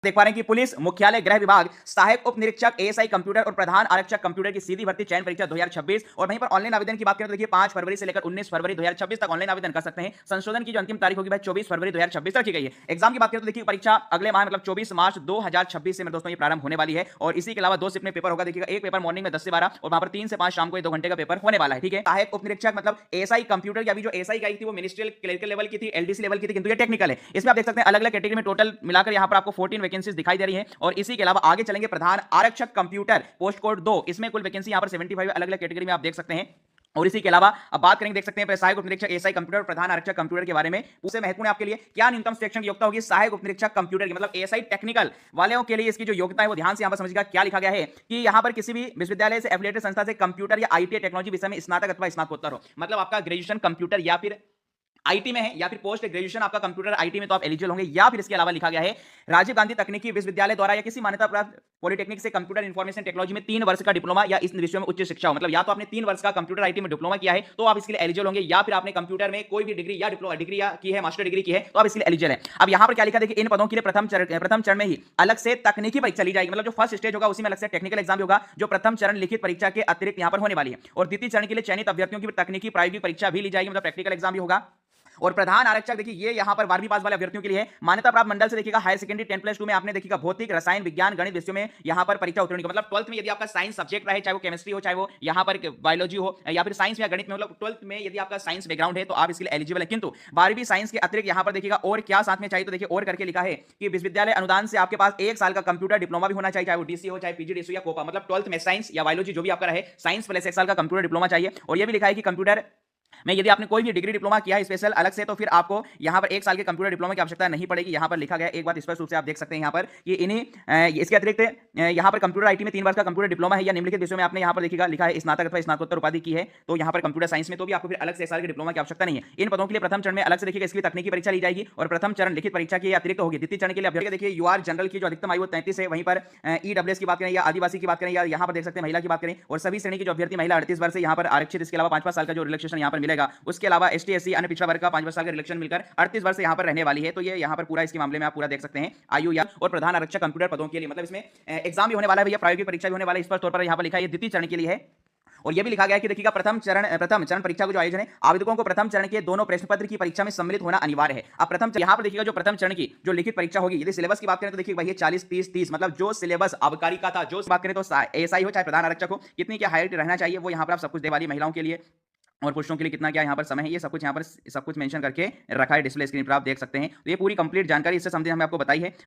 देख पा रहे हैं कि पुलिस मुख्यालय गृह विभाग सहायक उप निरीक्षक एएसआई कंप्यूटर और प्रधान आरक्षक कंप्यूटर की सीधी भर्ती चयन परीक्षा 2026 और वहीं पर ऑनलाइन आवेदन की बात करें तो देखिए 5 फरवरी से लेकर 19 फरवरी 2026 तक ऑनलाइन आवेदन कर सकते हैं। संशोधन की जो अंतिम तारीख होगी भाई 24 फरवरी 2026 रखी गई है। एग्जाम की बात करें तो देखिए परीक्षा अगले माह मतलब 24 मार्च 2026 से मेरे दोस्तों ये प्रारंभ होने वाली है और इसी के अलावा 2 शिफ्ट में पेपर होगा। देखिएगा एक पेपर मॉर्निंग में 10 से 12 और वहां पर 3 से 5 शाम को 2 घंटे का पेपर होने वाला है। ठीक है, सहायक उप निरीक्षक मतलब एएसआई कंप्यूटर की अभी जो एएसआई की आई थी वो मिनिस्ट्रियल क्लरिकल लेवल की थी, एलडीसी लेवल की थी, किंतु ये टेक्निकल है। इसमें आप देख सकते हैं अलग अलग कैटेगरी में टोटल मिलाकर यहां पर आपको 14 वैकेंसीज दिखाई दे रही है और इसी के अलावा आगे चलेंगे प्रधान आरक्षक कंप्यूटर पोस्ट कोड 2, इसमें कुल वैकेंसी यहां पर 75 अलग अलग कैटेगरी में आप देख सकते हैं। और इसी के अलावा अब बात करेंगे, देख सकते हैं सहायक उप निरीक्षक एएसआई कंप्यूटर और प्रधान आरक्षक कंप्यूटर के बारे में। उससे महत्वपूर्ण आपके लिए क्या न्यूनतम शैक्षणिक योग्यता होगी सहायक उप निरीक्षक कंप्यूटर की, मतलब एएसआई टेक्निकल वालों के लिए इसकी जो योग्यता है वो ध्यान से यहां पर समझिएगा। क्या लिखा गया है कि यहां पर किसी भी विश्वविद्यालय से एफिलिएटेड संस्था से कंप्यूटर या आईटी टेक्नोलॉजी विषय में स्नातक अथवा स्नातकोत्तर हो, मतलब आपका ग्रेजुएशन कंप्यूटर या फिर आईटी में है या फिर पोस्ट ग्रेजुएशन आपका कंप्यूटर आईटी में तो आप एलिजिबल होंगे। या फिर इसके अलावा लिखा गया है राजीव गांधी तकनीकी विश्वविद्यालय द्वारा या किसी मान्यता प्राप्त पॉलिटेक्निक से कंप्यूटर इंफॉर्मेशन टेक्नोलॉजी में 3 वर्ष का डिप्लोमा या इस विषय में उच्च शिक्षा हो, मतलब या तो आपने 3 वर्ष का कंप्यूटर आईटी में डिप्लोमा किया है तो आप इसके लिए एलिजिबल होंगे, या फिर आपने कंप्यूटर में कोई भी डिग्री या डिप्लोमा डिग्री की है, मास्टर डिग्री की है तो आप इसके लिए एलिजिबल है। अब यहां पर क्या लिखा, देखिए इन पदों के लिए प्रथम चरण में ही अलग से तकनीकी परीक्षा ली जाएगी, मतलब जो फर्स्ट स्टेज होगा उसी में अलग से टेक्निकल एग्जाम होगा जो प्रथम चरण लिखित परीक्षा के अतिरिक्त यहां पर होने वाली है। और द्वितीय चरण के लिए चयनित अभ्यर्थियों की तकनीकी प्रायोगिक परीक्षा भी ली जाएगी, मतलब प्रैक्टिकल एग्जाम भी होगा। और प्रधान आरक्षक देखिए ये यहां पर 12वीं पास वाले अभ्यर्थियों के लिए है। मान्यता प्राप्त मंडल से देखिएगा हायर सेकेंडरी 10+2 में आपने देखिएगा भौतिक रसायन विज्ञान गणित विषयों में यहां पर परीक्षा उत्तीर्ण, मतलब 12th में यदि आपका साइंस सब्जेक्ट रहे, चाहे वो केमिस्ट्री हो, चाहे वो यहां पर बायोलॉजी हो या फिर साइंस या गणित में, मतलब 12th में यदि आपका साइंस बैकग्राउंड है तो आप इसके लिए एलिजिबल है। किंतु 12वीं साइंस के अतिरिक्त यहां पर देखिएगा और क्या साथ में चाहिए, तो देखिए और करके लिखा है कि विश्वविद्यालय अनुदान से आपके पास 1 साल का कंप्यूटर डिप्लोमा भी होना चाहिए, चाहे वो डीसी हो, चाहे पीजीडीसी या कोपा, मतलब 12th में साइंस या बायोलॉजी जो भी आपका रहे, साइंस प्लस 1 साल का कंप्यूटर डिप्लोमा चाहिए। और ये भी लिखा है कि कंप्यूटर में यदि आपने कोई भी डिग्री डिप्लोमा किया है स्पेशल अलग से तो फिर आपको यहां पर 1 साल के कंप्यूटर डिप्लोमा की आवश्यकता नहीं पड़ेगी। यहां पर लिखा गया एक बात स्पष्ट रूप से आप देख सकते हैं यहां पर कि इसके अतिरिक्त यहां पर कंप्यूटर आईटी में 3 वर्ष का कंप्यूटर डिप्लोमा है या निम्नलिखित विषयों में आपने यहां पर देखिएगा लिखा है स्नातक अथवा स्नातकोत्तर उपाधि की है तो यहां पर कंप्यूटर साइंस में तो भी आपको फिर अलग से 1 साल के डिप्लोमा की आवश्यकता नहीं है। इन पदों के लिए प्रथम चरण में अलग से देखिएगा इसकी तकनीकी परीक्षा ली जाएगी और प्रथम चरण लिखित परीक्षा की अतिरिक्त होगी। द्वितीय चरण के लिए अभ्यर्थी देखिए यूआर जनरल की जो अधिकतम आयु 33 है, वहीं पर ईडब्ल्यूएस की बात करें या आदिवासी की बात करें या यहां पर देख सकते हैं महिला की बात करें, और सभी श्रेणी की जो अभ्यर्थी महिला 38 वर्ष से यहां पर आरक्षित, इसके अलावा 5 साल का जो रिलैक्सेशन यहां पर मिलेगा। उसके अलावा एसटी एससी अन्य पिछड़ा वर्ग का 5 साल का रिलेक्शन मिलकर 38 वर्ष यहां पर रहने वाली है। तो ये यहां पर पूरा इसके मामले में आप पूरा देख सकते हैं आयु या और प्रधान आरक्षक कंप्यूटर पदों के लिए, मतलब इसमें एग्जाम भी होने वाला है भैया, प्रायोगिक परीक्षा भी होने वाला है। इस पर तौर पर यहां पर लिखा है द्वितीय चरण के लिए है। और यह भी लिखा गया है कि देखिएगा प्रथम चरण परीक्षा को जो आयोजन है आवेदकों को प्रथम चरण के दोनों प्रश्न पत्र की परीक्षा में सम्मिलित होना अनिवार्य है। अब यहां पर देखिएगा जो प्रथम चरण की जो लिखित परीक्षा होगी, यदि सिलेबस की बात करें तो देखिए भाई 40-30-30, मतलब जो सिलेबस आबकारी का था, जो बात करें तो एएसआई हो चाहे प्रधान आरक्षक हो, कितनी क्या हाइट रहना चाहिए वो यहां पर आप सब कुछ दे वाली, महिलाओं के लिए और पुरुषों के लिए कितना क्या यहाँ पर समय है, ये सब कुछ यहाँ पर सब कुछ मेंशन करके रखा है डिस्प्ले स्क्रीन पर आप देख सकते हैं। तो ये पूरी कंप्लीट जानकारी इससे संबंधित हमने आपको बताई है।